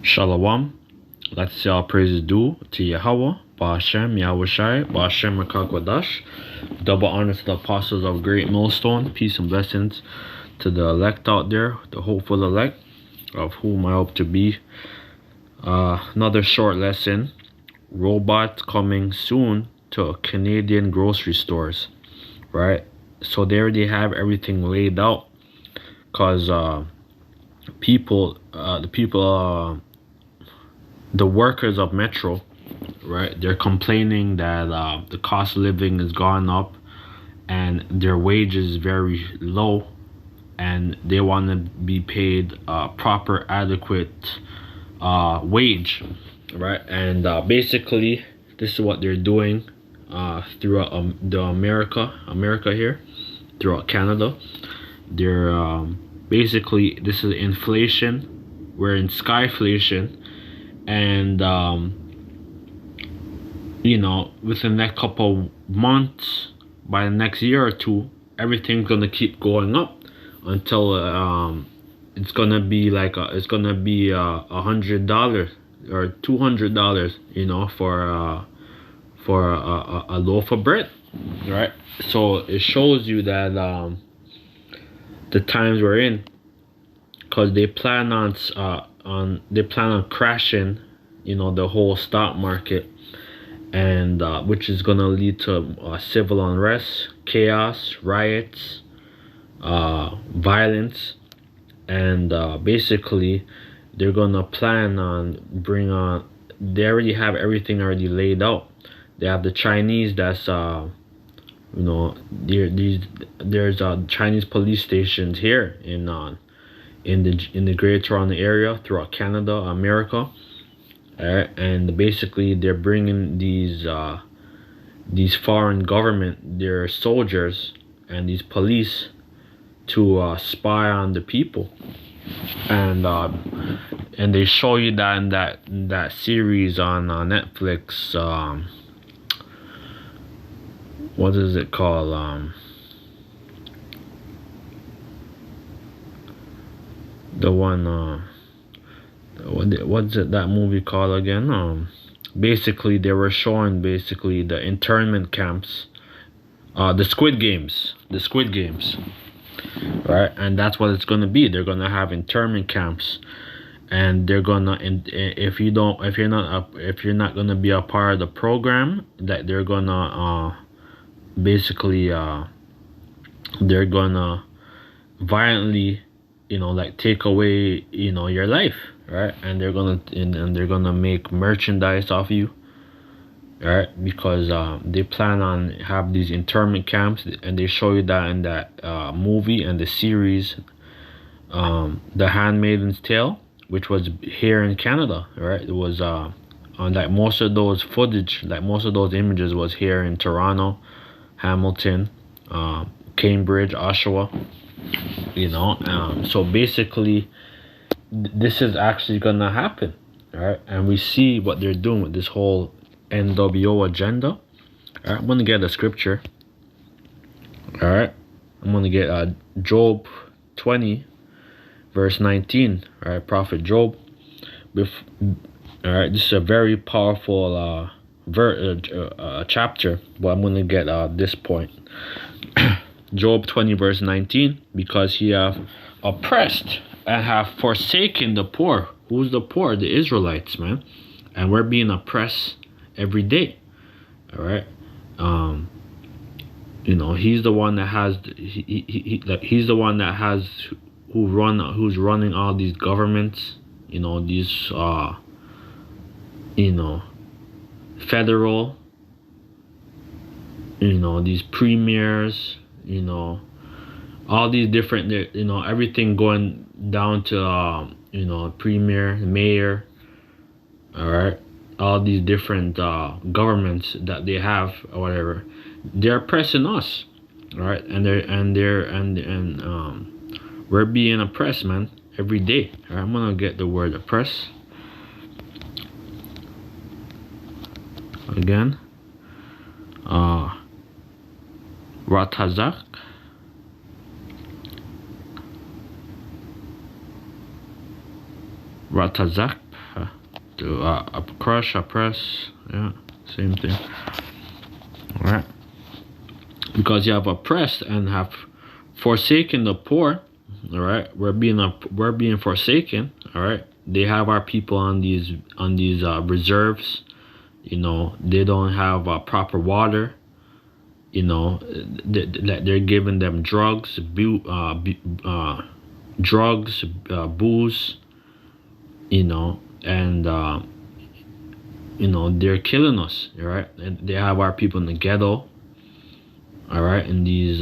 Shalom. Let's say all praises due to Yahweh, Ba'ashem, Yahweh Shai, Ba'ashem, Rakakwadash. Double honor to the apostles of Great Millstone. Peace and blessings to the elect out there, the hopeful elect, of whom I hope to be. Another short lesson. Robots coming soon to Canadian grocery stores, right? So they already have everything laid out, cause the workers of Metro, right? They're complaining that the cost of living has gone up, and their wages is very low, and they want to be paid proper, adequate wage, right? And basically, this is what they're doing throughout the America here, throughout Canada. They're basically, this is inflation. We're in skyflation, and within the next couple months, by the next year or two, everything's gonna keep going up until it's gonna be like $100 or $200, for a loaf of bread, right? So it shows you that the times we're in, because they plan on crashing, the whole stock market, and which is gonna lead to civil unrest, chaos, riots, violence, and basically they're gonna plan on they already have everything already laid out. They have the Chinese that's there's Chinese police stations here in the Greater Toronto area, throughout Canada, America. And basically they're bringing these foreign government, their soldiers and these police, to spy on the people, and they show you that in that series on Netflix. What is it called? The one. What's it, that movie called again? Basically they were showing the internment camps, the Squid Games, right? And that's what it's gonna be. They're gonna have internment camps, and they're gonna, if you're not gonna be a part of the program, that they're gonna they're gonna violently, take away, your life, right? And they're gonna make merchandise off you, right? Because they plan on have these internment camps, and they show you that in that movie and the series, The Handmaid's Tale, which was here in Canada, right? It was on most of those images was here in Toronto, Hamilton, Cambridge, Oshawa, so basically this is actually gonna happen, right? And we see what they're doing with this whole NWO agenda. All right, I'm gonna get a scripture. All right, I'm gonna get Job 20 verse 19. All right, prophet Job. All right, this is a very powerful chapter, but I'm gonna get this point. Job 20 verse 19. Because he have oppressed and have forsaken the poor. Who's the poor? The Israelites, man. And we're being oppressed every day. All right. He's the one that has he's the one that has who's running all these governments, these federal, these premiers, all these different, everything going down to premier, mayor, all right, all these different governments that they have or whatever. They're oppressing us, all right, and we're being oppressed, man, every day. All right, I'm gonna get the word oppress again. Ratazak. To crush, oppress, yeah, same thing. All right, because you have oppressed and have forsaken the poor. All right, we're being forsaken. All right, they have our people on these reserves. You know, they don't have proper water. You know, they're giving them drugs, booze. You know, and you know, they're killing us. All right, and they have our people in the ghetto. All right, in these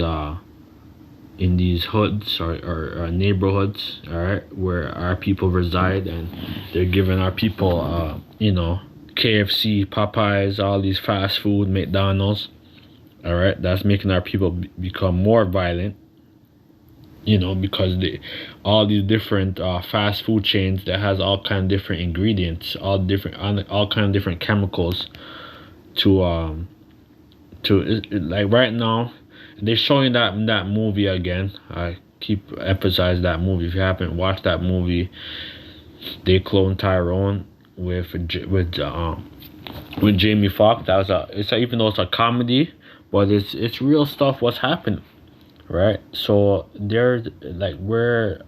hoods or neighborhoods, all right, where our people reside, and they're giving our people, you know, KFC, Popeyes, all these fast food, McDonald's, all right. That's making our people become more violent, you know, because all these different fast food chains that has all kind of different ingredients, all kind of different chemicals like right now. They're showing that movie again. I keep emphasize that movie. If you haven't watched that movie, They Clone Tyrone with Jamie Foxx. That was even though it's a comedy, but it's real stuff. What's happening, right? So there's like we're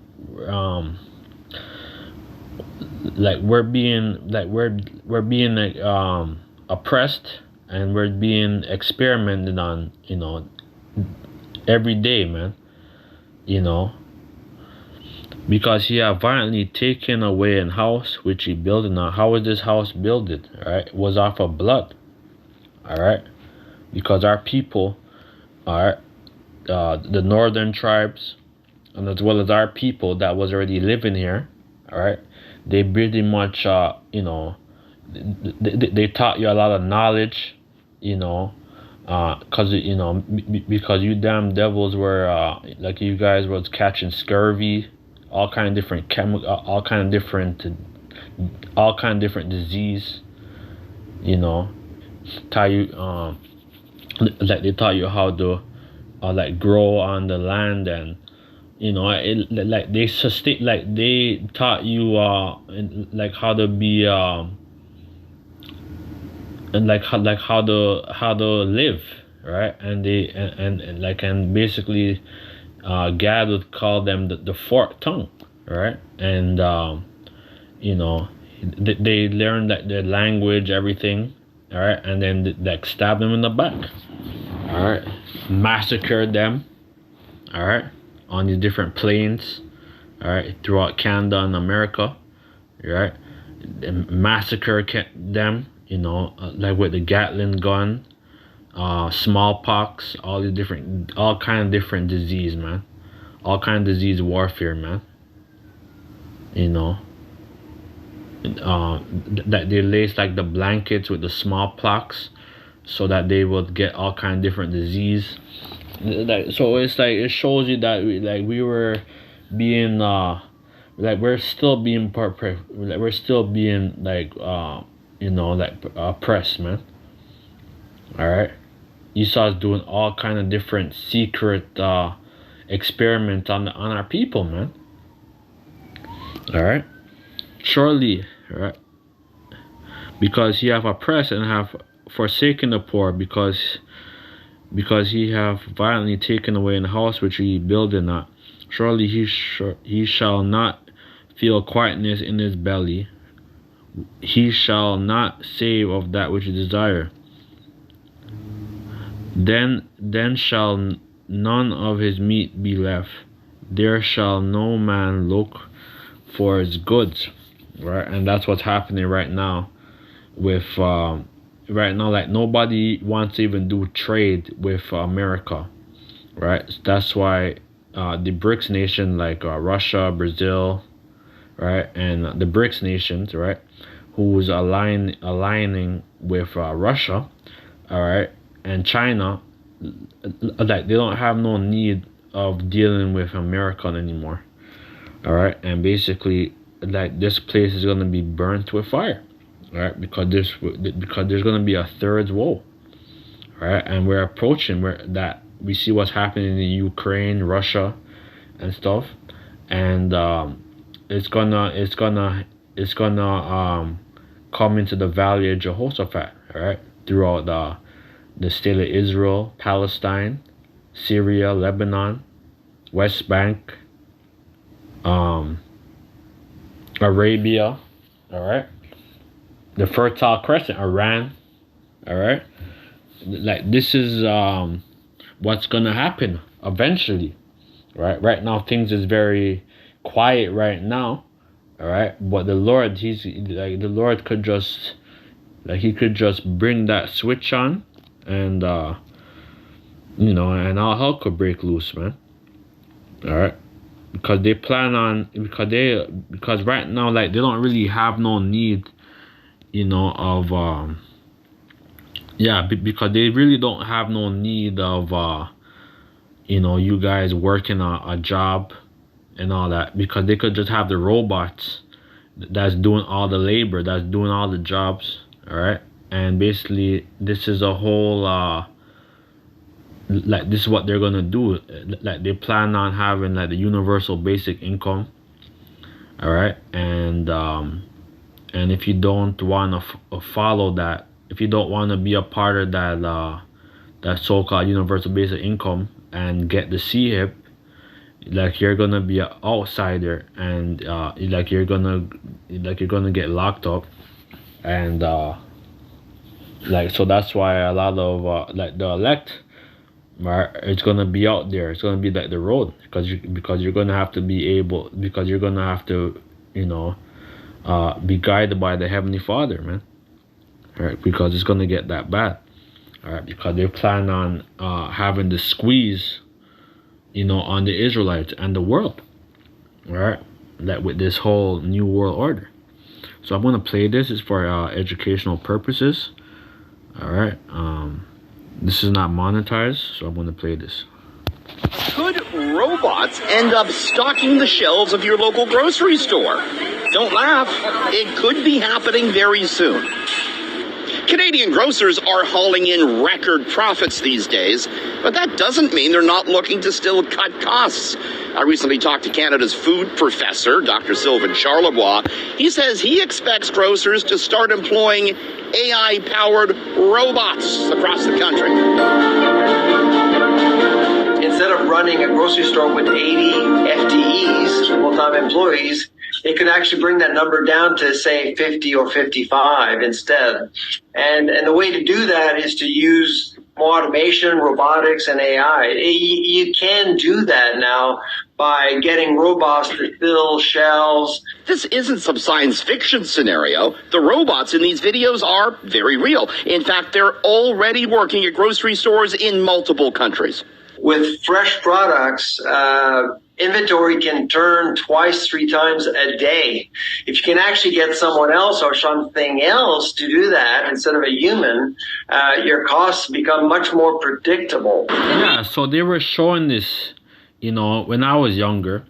being like oppressed, and we're being experimented on, you know, every day, man. You know, because he have violently taken away an house which he built. Now, how was this house built? All right, it was off of blood. All right, because our people, all right, the northern tribes, and as well as our people that was already living here, all right, they pretty much, you know, they taught you a lot of knowledge, you know, cause you know, because you damn devils were like you guys was catching scurvy, all kind of different all kind of different disease, you know, taught you like they taught you how to like grow on the land, and you know, like they sustain, like they taught you like how to be and like how to live, right? And they and like, and basically God would call them the forked tongue, right? And you know, they learn that their language, everything, all right, and then like stab them in the back, all right, massacred them, all right, on these different plains, all right, throughout Canada and America, right? Massacre them, you know, like with the Gatling gun, smallpox, all kind of different disease, man, all kind of disease warfare, man. You know, that they lace like the blankets with the smallpox, so that they would get all kind of different disease. Like, so it's like it shows you that we were being like we're still being like we're still being like you know, like oppressed, man. All right, you saw us doing all kind of different secret experiments on our people, man. All right, surely, all right, because you have oppressed and have forsaken the poor, because he have violently taken away in the house which he builded not. Surely he shall not feel quietness in his belly. He shall not save of that which he desire. Then shall none of his meat be left. There shall no man look for his goods. Right? And that's what's happening right now with right now, like nobody wants to even do trade with America, right? That's why the BRICS nation, like Russia, Brazil, right, and the BRICS nations, right, who's aligning with Russia, all right, and China, like they don't have no need of dealing with America anymore, all right, and basically, like this place is gonna be burnt with fire. Right, because there's going to be a third war, right? And we're approaching where that we see what's happening in Ukraine, Russia, and stuff, and it's gonna come into the valley of Jehoshaphat, all right, throughout the state of Israel, Palestine, Syria, Lebanon, West Bank, Arabia, all right, the Fertile Crescent, Iran, all right. Like this is what's gonna happen eventually, right? Right now things is very quiet right now, all right. But the Lord, he's like the Lord could just he could just bring that switch on, and and all hell could break loose, man. All right, because they plan on because right now like they don't really have no need, of because they really don't have no need of you guys working a job and all that, because they could just have the robots that's doing all the labor, that's doing all the jobs, all right. And basically this is a whole this is what they're gonna do. Like they plan on having like the universal basic income, all right. And if you don't want to follow that, if you don't want to be a part of that so-called universal basic income and get the CHIP, like you're gonna be an outsider, and like you're gonna get locked up, and so that's why a lot of the elect, right, it's gonna be out there. It's gonna be like the road, because you're gonna have to be guided by the Heavenly Father, man. All right, because it's gonna get that bad. All right, because they plan on having the squeeze, on the Israelites and the world. All right, that with this whole new world order. So I'm gonna play this. It's for educational purposes. All right. This is not monetized, so I'm gonna play this. Could robots end up stocking the shelves of your local grocery store? Don't laugh. It could be happening very soon. Canadian grocers are hauling in record profits these days, but that doesn't mean they're not looking to still cut costs. I recently talked to Canada's food professor, Dr. Sylvain Charlebois. He says he expects grocers to start employing AI-powered robots across the country. Instead of running a grocery store with 80 FTEs, full-time employees, it could actually bring that number down to, say, 50 or 55 instead. And the way to do that is to use more automation, robotics, and AI. You can do that now by getting robots to fill shelves. This isn't some science fiction scenario. The robots in these videos are very real. In fact, they're already working at grocery stores in multiple countries. With fresh products, inventory can turn 2-3 times a day. If you can actually get someone else or something else to do that instead of a human, your costs become much more predictable. Yeah, so they were showing this, when I was younger.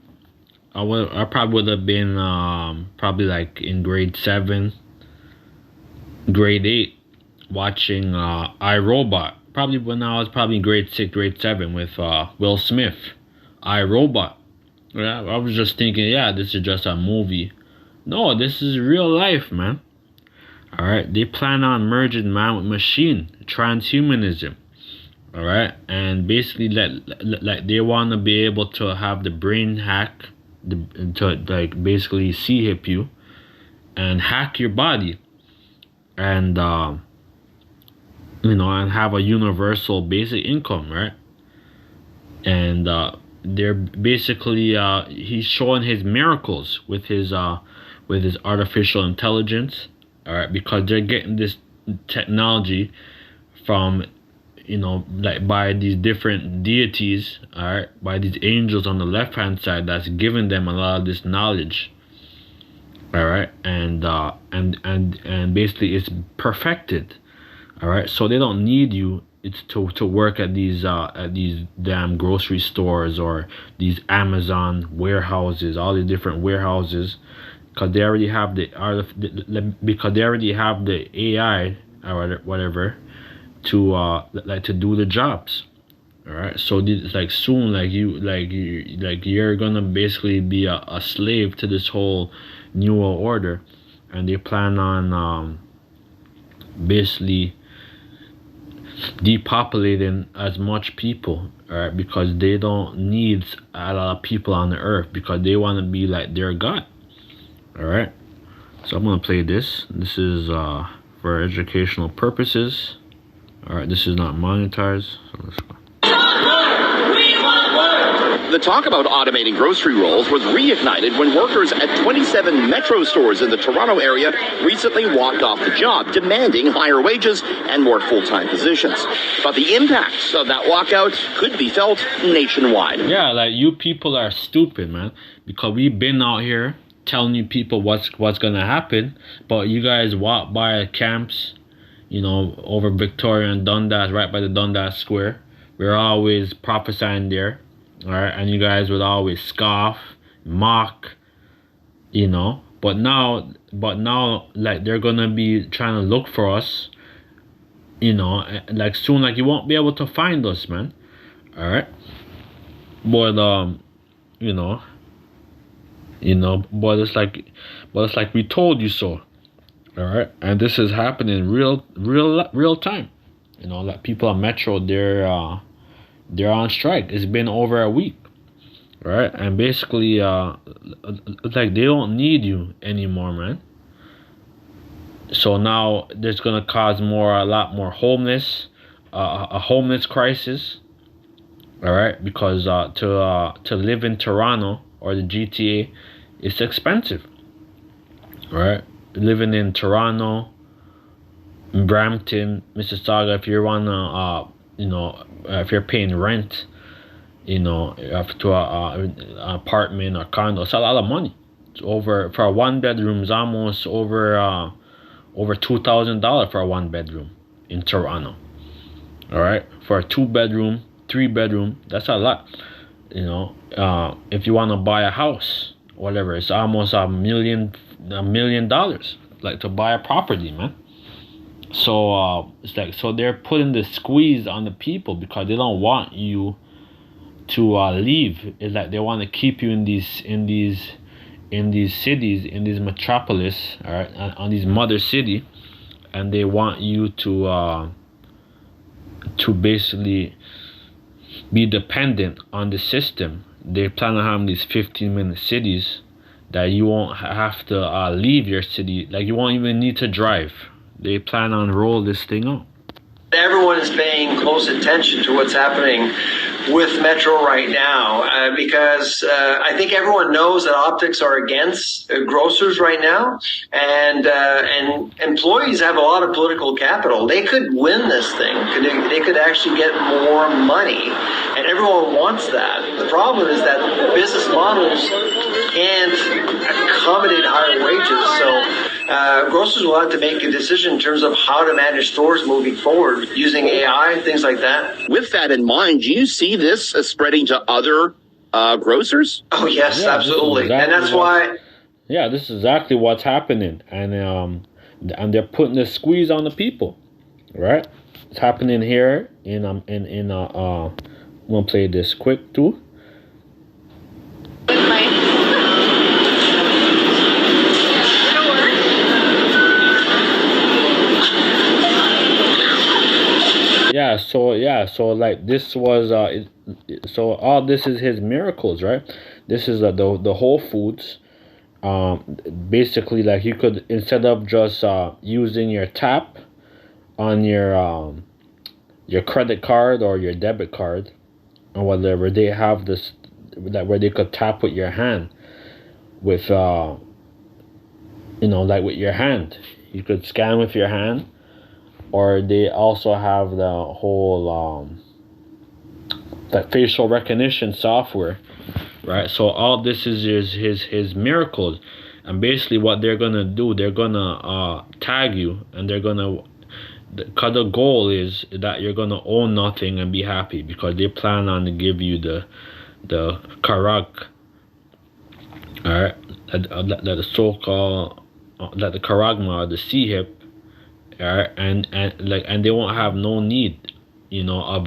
I probably would have been probably like in grade 7, grade 8, watching iRobot. Probably when I was probably in grade 6, grade 7 with Will Smith, iRobot. Yeah, I was just thinking, yeah, this is just a movie. No, this is real life, man. All right, they plan on merging man with machine, transhumanism. All right, and basically, like they want to be able to have the brain hack, to like basically hip you, and hack your body, and and have a universal basic income, right? And they're basically he's showing his miracles with his artificial intelligence, all right, because they're getting this technology from like by these different deities, all right, by these angels on the left hand side that's giving them a lot of this knowledge, all right, and basically it's perfected. All right, so they don't need you. It's to work at these damn grocery stores or these Amazon warehouses, all these different warehouses, because they already have the AI or whatever to do the jobs. All right, so this, like soon, you're gonna basically be a slave to this whole new world order, and they plan on basically depopulating as much people, all right, because they don't need a lot of people on the earth, because they want to be like their God. All right, so I'm gonna play this. This is for educational purposes. All right, this is not monetized, so let's go. The talk about automating grocery rolls was reignited when workers at 27 Metro stores in the Toronto area recently walked off the job, demanding higher wages and more full-time positions. But the impact of that walkout could be felt nationwide. Yeah, like, you people are stupid, man, because we've been out here telling you people what's gonna happen, but you guys walk by camps, you know, over Victoria and Dundas, right by the Dundas Square. We're always prophesying there. All right, and you guys would always scoff, mock, you know. But now, like, they're gonna be trying to look for us, you know. Like, soon, like, you won't be able to find us, man. All right, but but it's like we told you so. All right, and this is happening real time. You know, like, people at Metro, they're on strike. It's been over a week, right? And basically, like, they don't need you anymore, man. So now there's gonna cause a lot more homeless, a homeless crisis. All right, because to live in Toronto or the GTA, it's expensive. All right, living in Toronto, Brampton, Mississauga, if you wanna if you're paying rent, you know, to an apartment or condo, it's a lot of money. It's over, for a 1-bedroom, it's almost over $2,000 for a 1-bedroom in Toronto. All right, for a 2-bedroom, 3-bedroom, that's a lot. You know, if you want to buy a house, whatever, it's almost $1 million, like, to buy a property, man. So it's like, so they're putting the squeeze on the people because they don't want you to leave. It's like they want to keep you in these cities, in these metropolis, all right, on these mother city, and they want you to basically be dependent on the system. They plan on having these 15-minute cities that you won't have to leave your city. Like, you won't even need to drive. They plan on roll this thing out. Everyone is paying close attention to what's happening with Metro right now because I think everyone knows that optics are against grocers right now, and employees have a lot of political capital. They could win this thing. They could actually get more money, and everyone wants that. The problem is that business models can't accommodate higher wages, so grocers will have to make a decision in terms of how to manage stores moving forward using AI, things like that. With that in mind, do you see this spreading to other grocers? Oh, yes, yeah, absolutely. Exactly, and that's why... Yeah, this is exactly what's happening. And they're putting the squeeze on the people, right? It's happening here in I'm going to play this quick too. So like, this was so all this is his miracles, right? This is the Whole Foods. Basically, like, you could, instead of just using your tap on your credit card or your debit card or whatever, they have this that where they could tap with your hand, with like with your hand, you could scan with your hand. Or they also have the whole that facial recognition software, right? So all this is his miracles, and basically what they're gonna do, they're gonna tag you, and they're gonna, cause the goal is that you're gonna own nothing and be happy, because they plan on to give you the Karag, all right, that the so-called that the Karagma, the C-hip. Right, and they won't have no need, of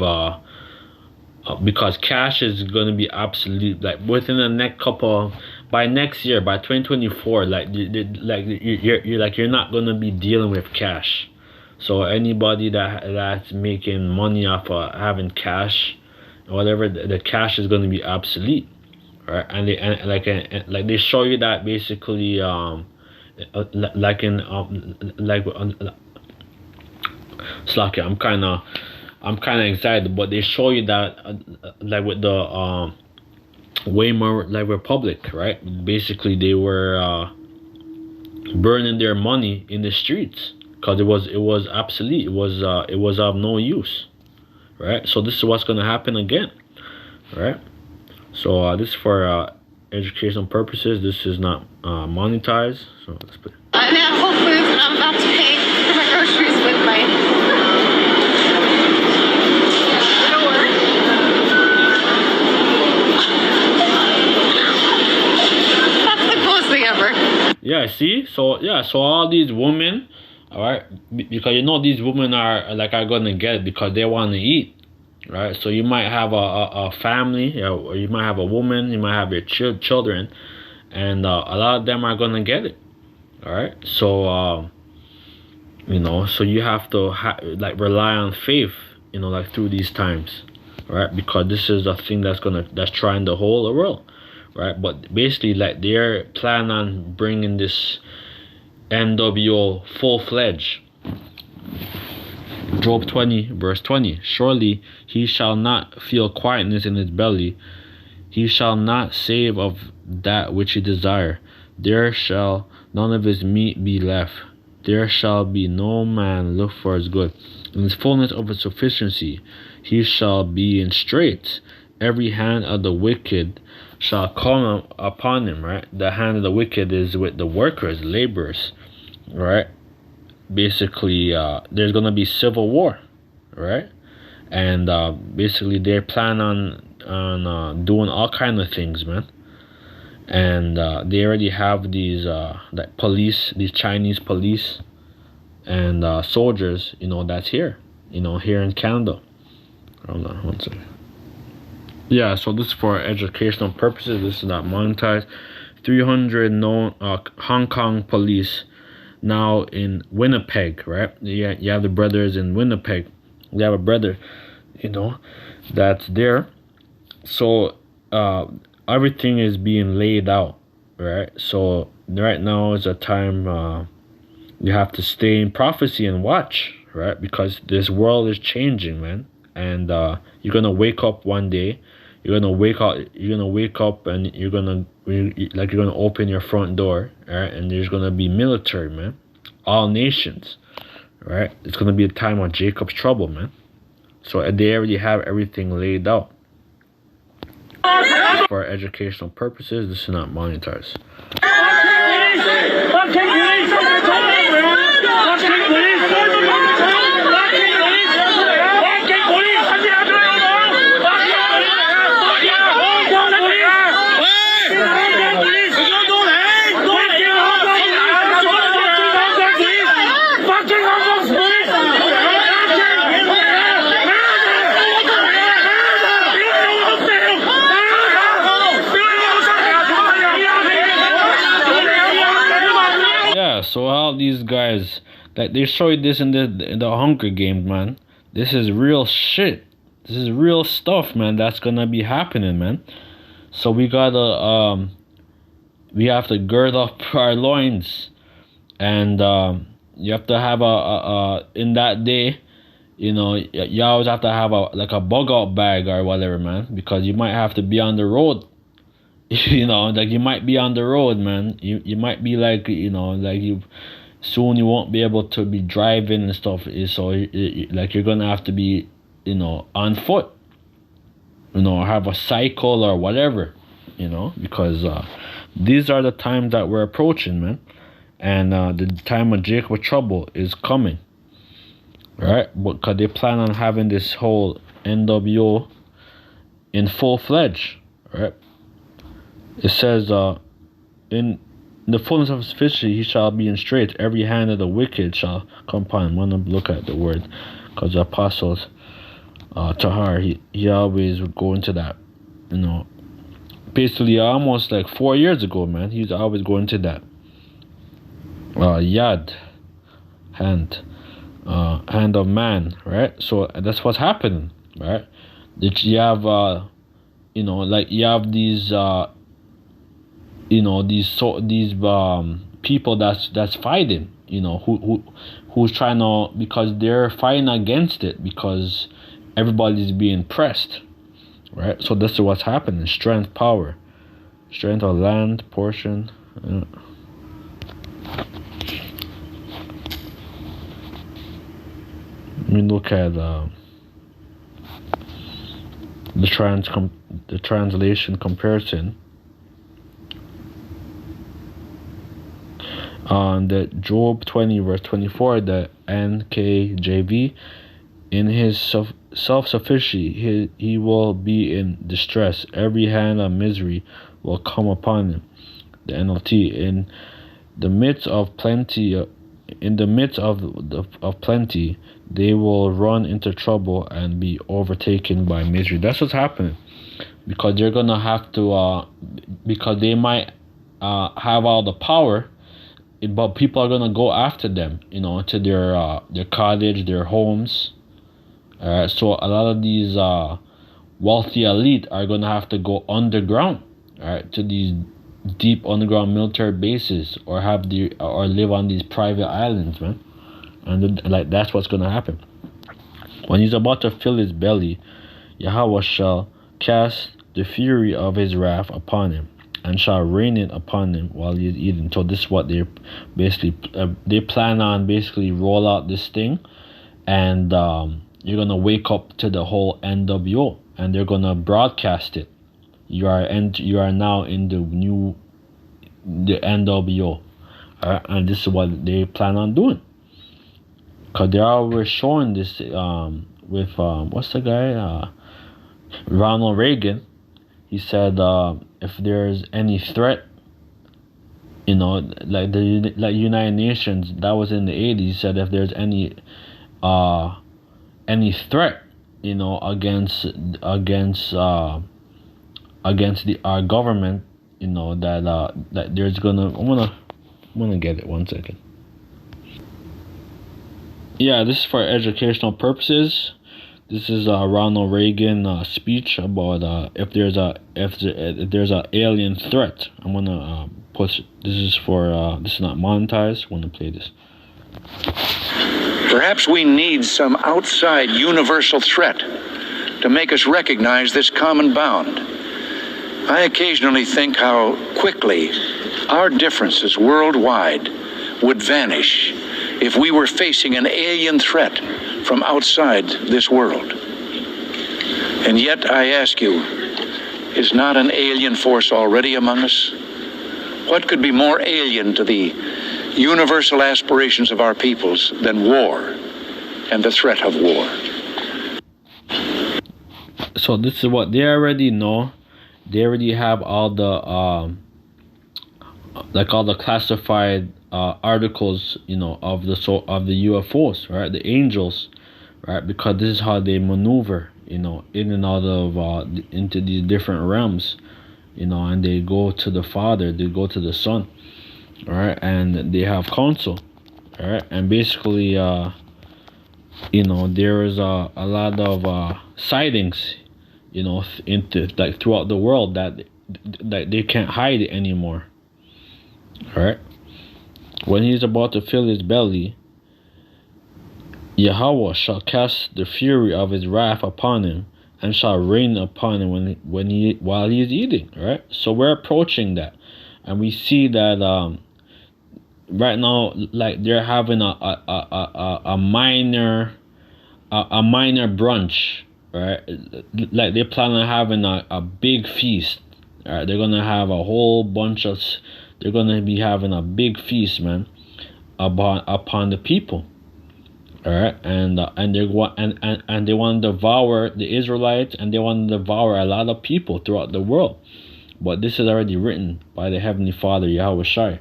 because cash is gonna be absolute. Like, within the next couple by next year, by 2024, you're not gonna be dealing with cash. So anybody that's making money off of having cash, whatever, the cash is gonna be obsolete, right? And they show you that basically Slacky, I'm kind of excited, but they show you that like with the Weimar like Republic, right? Basically, they were burning their money in the streets because it was obsolete. It was of no use, right? So this is what's gonna happen again, right? So this is for educational purposes. This is not monetized. So let's put. I'm at Whole Foods and I'm about to pay for my groceries with my. Yeah, see, so all these women, all right, because you know these women are gonna get it because they want to eat, right? So you might have a family, or you might have a woman, you might have your children, and a lot of them are gonna get it, all right. So so you have to rely on faith, through these times, right? Because this is a thing that's trying to hold the world. Right, but basically, they're planning on bringing this NWO full-fledged. Job 20, verse 20. Surely he shall not feel quietness in his belly. He shall not save of that which he desire. There shall none of his meat be left. There shall be no man look for his good. In his fullness of his sufficiency, he shall be in straits. Every hand of the wicked shall come upon him, right? The hand of the wicked is with the workers, laborers, right? Basically, there's gonna be civil war, right? And basically, they're planning on doing all kind of things, man. And they already have these police, these Chinese police and soldiers, that's here, here in Canada. Hold on, one second. Yeah, so this is for educational purposes. This is not monetized. 300 known Hong Kong police now in Winnipeg, right? Yeah, you have the brothers in Winnipeg. You have a brother, that's there. So everything is being laid out, right? So right now is a time you have to stay in prophecy and watch, right? Because this world is changing, man. And you're gonna wake up one day. You're gonna wake up, and you're gonna open your front door, right? And there's gonna be military, man. All nations, right? It's gonna be a time of Jacob's trouble, man. So they already have everything laid out. For educational purposes, this is not monetized. So all these guys, they show you this in the Hunger Games, man. This is real shit. This is real stuff, man. That's gonna be happening, man. So we gotta we have to gird up our loins, and you have to have a in that day, you always have to have a bug out bag or whatever, man, because you might have to be on the road. You might be on the road, man. You might be soon you won't be able to be driving and stuff. So you're gonna have to be on foot, have a cycle or whatever, because these are the times that we're approaching, man. And the time of Jacob trouble is coming, right? Because they plan on having this whole NWO in full-fledged, right? It says, in the fullness of his sufficiency, he shall be in straits. Every hand of the wicked shall come upon him. I want to look at the word, because the apostles, Tahar, he always would go into that, basically almost like 4 years ago, man. He's always going to that yad, hand of man, right? So that's what's happening, right? That you have like you have these these people that's fighting, who's trying to, because they're fighting against it, because everybody's being pressed, right? So this is what's happening. Strength, power, strength of land, portion. Let me look at the translation comparison on the Job 20 verse 24, the NKJV. In his self-sufficiency, he will be in distress. Every hand of misery will come upon him. The NLT. In the midst of plenty, they will run into trouble and be overtaken by misery. That's what's happening, because they're gonna have to, because they might have all the power, but people are gonna go after them, to their cottage, their homes. So a lot of these wealthy elite are gonna have to go underground, to these deep underground military bases, or live on these private islands, man. And that's what's gonna happen. When he's about to fill his belly, Yahweh shall cast the fury of his wrath upon him, and shall rain it upon him while he is eating. So this is what they basically they plan on basically roll out this thing, and you're gonna wake up to the whole NWO, and they're gonna broadcast it. You are now in the NWO, and this is what they plan on doing. Cause they're always showing this with what's the guy, Ronald Reagan. He said if there's any threat, like United Nations, that was in the 80s. He said if there's any threat, against our government, that there's gonna. I'm gonna get it 1 second. Yeah, this is for educational purposes. This is a Ronald Reagan speech about if there's a alien threat. I'm gonna this is for this is not monetized. I'm gonna play this. Perhaps we need some outside universal threat to make us recognize this common bound. I occasionally think how quickly our differences worldwide would vanish if we were facing an alien threat from outside this world. And yet, I ask you, is not an alien force already among us? What could be more alien to the universal aspirations of our peoples than war and the threat of war? So this is what they already know. They already have all the all the classified articles, of the UFOs, right? The angels, right? Because this is how they maneuver, in and out of into these different realms, and they go to the Father, they go to the Son, all right, and they have counsel, all right, and basically, there is a lot of sightings, into throughout the world that they can't hide it anymore, all right. When he's about to fill his belly, Yahweh shall cast the fury of his wrath upon him, and shall rain upon him while he is eating. Right. So we're approaching that, and we see that right now, like they're having a minor brunch. Right. Like they plan on having a big feast. All right. They're gonna have a whole bunch of. They're gonna be having a big feast, man, upon the people. All right, and they want and they want to devour the Israelites, and they want to devour a lot of people throughout the world. But this is already written by the Heavenly Father, Yahweh Shai,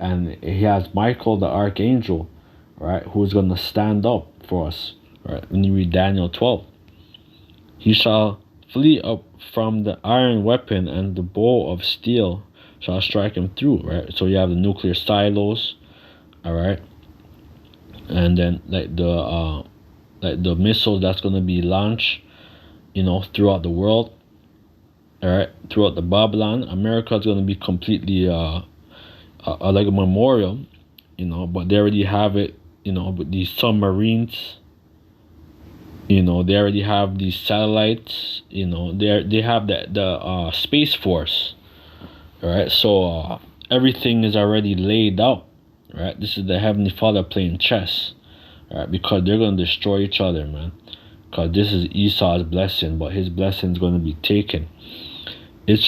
and he has Michael the archangel, right, who's gonna stand up for us. Right, when you read Daniel 12, he shall flee up from the iron weapon, and the bow of steel shall strike him through, right? So you have the nuclear silos, all right, and then like the missiles that's gonna be launched, throughout the world, all right, throughout the Babylon. America is gonna be completely like a memorial, but they already have it, with these submarines. They already have these satellites. They have the Space Force. All right, so everything is already laid out. Right, this is the Heavenly Father playing chess. All right, because they're gonna destroy each other, man. Because this is Esau's blessing, but his blessing is gonna be taken. It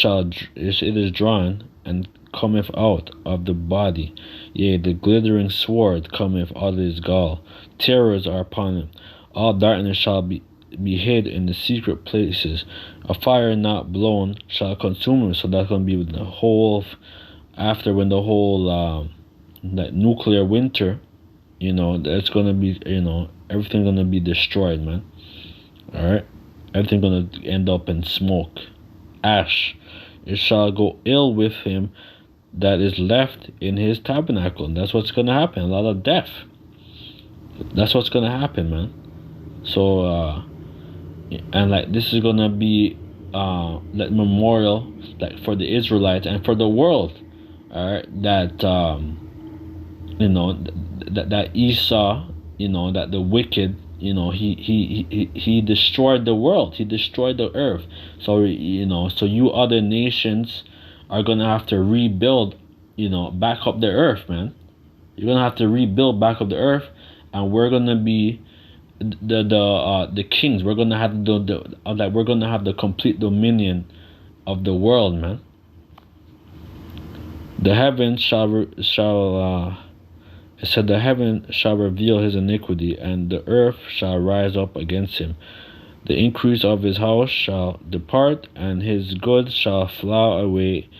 is drawn and cometh out of the body. Yea, the glittering sword cometh out of his gall. Terrors are upon him. All darkness shall be hid in the secret places. A fire not blown shall consume him. So that's going to be the whole, after when the whole that nuclear winter, that's going to be, everything going to be destroyed, man. All right, everything going to end up in smoke, ash. It shall go ill with him that is left in his tabernacle. And that's what's going to happen. A lot of death. That's what's going to happen, man. So and like this is gonna be like memorial, like for the Israelites and for the world, all right, that that Esau, that the wicked, he destroyed the world, he destroyed the earth. So so you other nations are gonna have to rebuild, back up the earth, man. You're gonna have to rebuild back up the earth, and we're gonna be the kings. We're gonna have we're gonna have the complete dominion of the world, man. The heavens it said the heaven shall reveal his iniquity, and the earth shall rise up against him. The increase of his house shall depart, and his goods shall fly away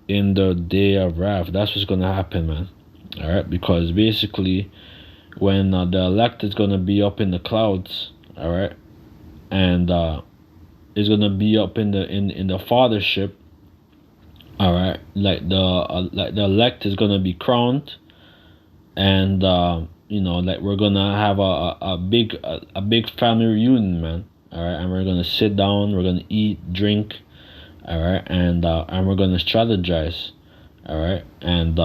in the day of wrath. That's what's gonna happen, man. All right, because basically, when the elect is gonna be up in the clouds, all right, and is gonna be up in the fathership, all right, like the elect is gonna be crowned, and like we're gonna have a big family reunion, man. All right, and we're gonna sit down, we're gonna eat, drink, all right, and we're gonna strategize, all right, and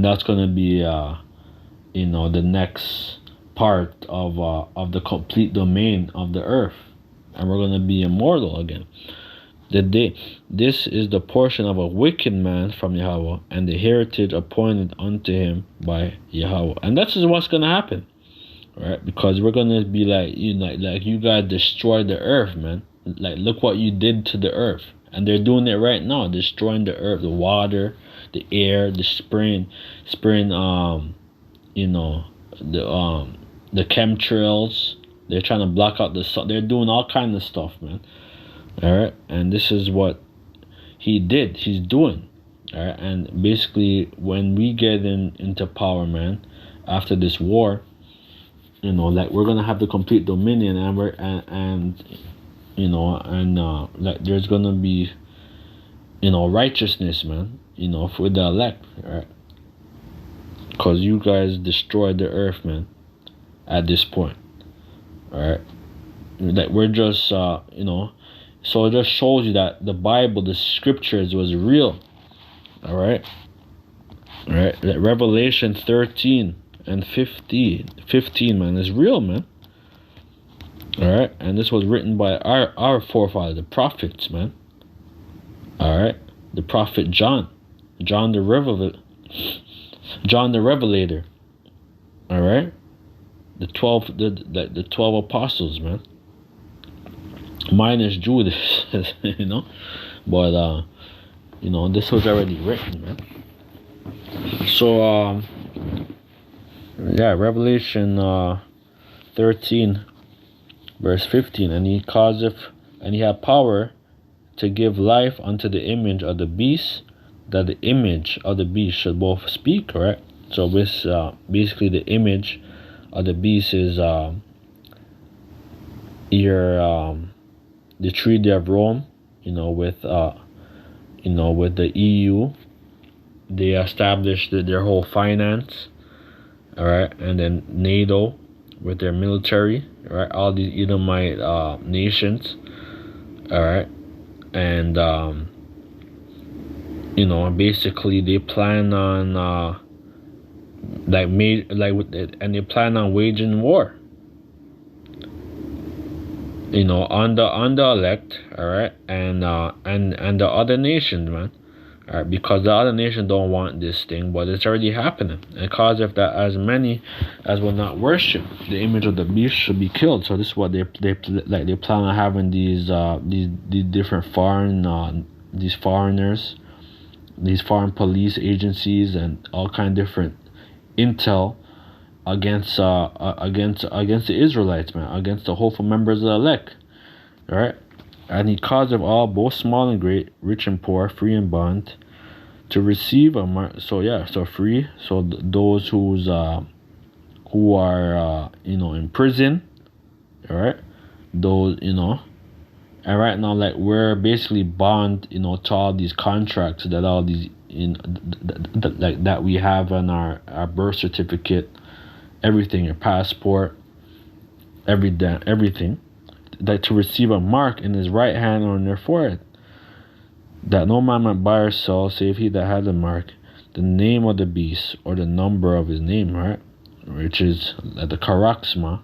that's gonna be the next part of the complete domain of the earth, and we're gonna be immortal again. This is the portion of a wicked man from Yahweh, and the heritage appointed unto him by Yahweh. And that's just what's gonna happen, right? Because we're gonna be like, like you guys destroyed the earth, man. Like, look what you did to the earth, and they're doing it right now, destroying the earth, the water, the air, the spraying, the chemtrails. They're trying to block out the sun. They're doing all kinds of stuff, man. All right, and this is what he's doing. All right, and basically when we get into power, man, after this war, like we're gonna have the complete dominion, and like there's gonna be righteousness, man, for the elect, right? Because you guys destroyed the earth, man, at this point. All right, like we're just so it just shows you that the Bible, the scriptures, was real. All right, like Revelation 13 and 15, man, is real, man. All right, and this was written by our forefathers, the prophets, man. All right, the prophet John the Revelator. All right, the 12 apostles, man. Minus Judas, but this was already written, man. So Revelation 13 verse 15, and he had power to give life unto the image of the beast, that the image of the beast should both speak, correct? So this basically the image of the beast is the Treaty of Rome, with with the EU. They established their whole finance, all right, and then NATO with their military, all right, all these Edomite nations, all right, and basically they plan on and they plan on waging war, on the elect, all right, and the other nations, man. All right, because the other nations don't want this thing, but it's already happening. And cause if that as many as will not worship the image of the beast should be killed. So this is what they plan on having these different foreign these foreigners, these foreign police agencies, and all kind of different intel against the Israelites, man, against the hopeful members of the elect. All right. And he caused of all, both small and great, rich and poor, free and bond, to receive a mark. So free. So those who are in prison, all right. Those and right now, like, we're basically bound to all these contracts that all these that we have on our birth certificate, everything, your passport, everything. That to receive a mark in his right hand or in their forehead, that no man might buy or sell save he that had the mark, the name of the beast, or the number of his name, right? Which is the Karaxma.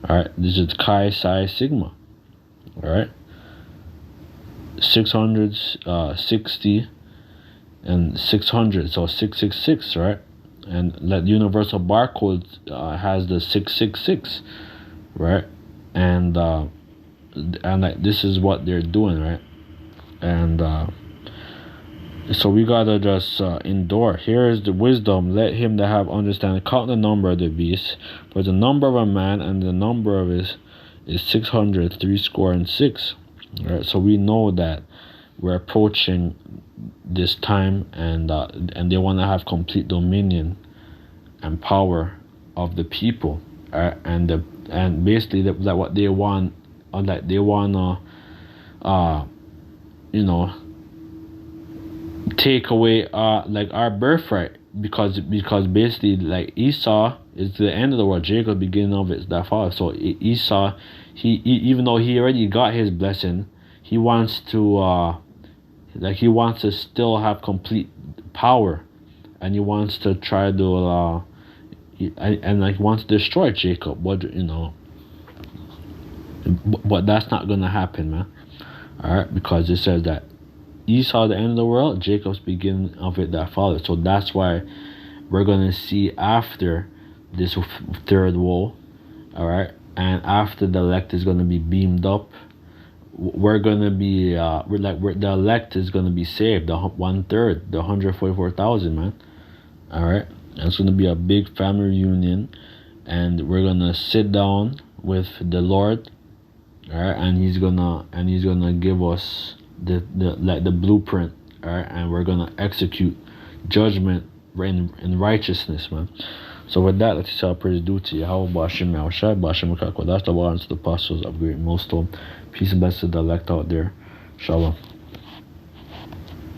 Alright, this is Chi Psi Sigma. Alright. 660 and 600, so 666, right? And that universal barcode has the 666, right? And like, this is what they're doing, right? And so we gotta just endure. Here is the wisdom. Let him that have understanding count the number of the beast, for the number of a man and the number of his is 666. Right? So we know that we're approaching this time, and they want to have complete dominion and power of the people, and basically that what they want, like they wanna take away like our birthright, because basically, like, Esau is the end of the world, Jacob beginning of it, that father. So Esau, he even though he already got his blessing, he wants to still have complete power, and he wants to try to wants to destroy Jacob. But that's not gonna happen, man. All right, because it says that Esau the end of the world, Jacob's beginning of it that father. So that's why we're gonna see after this third woe, all right, and after the elect is gonna be beamed up, we're gonna be the elect is gonna be saved, the 1/3, the 144,000, man. All right, and it's gonna be a big family reunion, and we're gonna sit down with the Lord, all right, and he's gonna give us the blueprint, all right, and we're gonna execute judgment in righteousness, man. So with that, let's say praise due to Yahweh Bashim Yahushai Bashim Kakodash, the ones, the apostles of great millstone. Peace and blessings to the elect out there. Shalom.